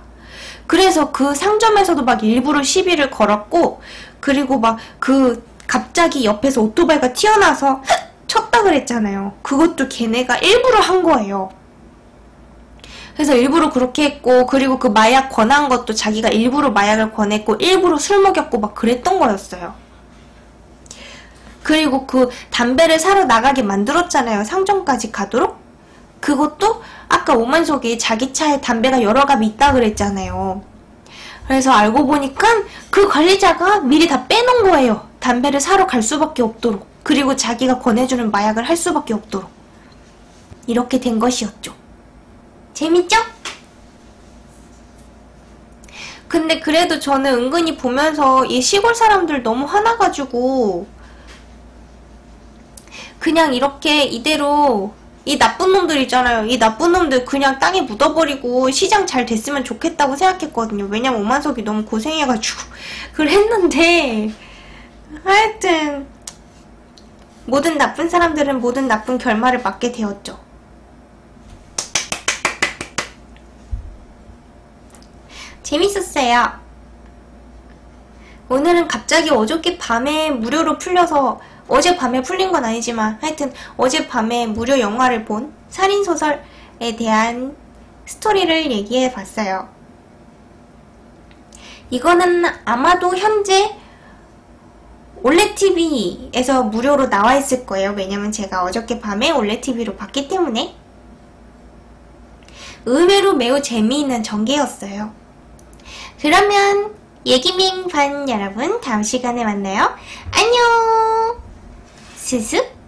그래서 그 상점에서도 막 일부러 시비를 걸었고 그리고 막 갑자기 옆에서 오토바이가 튀어나와서 쳤다 그랬잖아요. 그것도 걔네가 일부러 한 거예요. 그래서 일부러 그렇게 했고 그리고 그 마약 권한 것도 자기가 일부러 마약을 권했고 일부러 술 먹였고 막 그랬던 거였어요. 그리고 그 담배를 사러 나가게 만들었잖아요. 상점까지 가도록. 그것도 아까 오만석이 자기 차에 담배가 여러 갑이 있다 그랬잖아요. 그래서 알고 보니까 그 관리자가 미리 다 빼놓은 거예요. 담배를 사러 갈 수밖에 없도록, 그리고 자기가 권해주는 마약을 할 수밖에 없도록 이렇게 된 것이었죠. 재밌죠? 근데 그래도 저는 은근히 보면서 이 시골 사람들 너무 화나가지고 그냥 이렇게 이대로 이 나쁜 놈들 있잖아요. 이 나쁜 놈들 그냥 땅에 묻어버리고 시장 잘 됐으면 좋겠다고 생각했거든요. 왜냐면 오만석이 너무 고생해가지고 그랬는데 하여튼 모든 나쁜 사람들은 모든 나쁜 결말을 맞게 되었죠. 재밌었어요. 오늘은 갑자기 어저께 밤에 무료로 풀려서, 어젯밤에 풀린 건 아니지만 하여튼 어젯밤에 무료 영화를 본 살인소설에 대한 스토리를 얘기해봤어요. 이거는 아마도 현재 올레TV에서 무료로 나와있을 거예요. 왜냐면 제가 어저께 밤에 올레TV로 봤기 때문에. 의외로 매우 재미있는 전개였어요. 그러면 예기밍 반 여러분, 다음 시간에 만나요. 안녕! 스습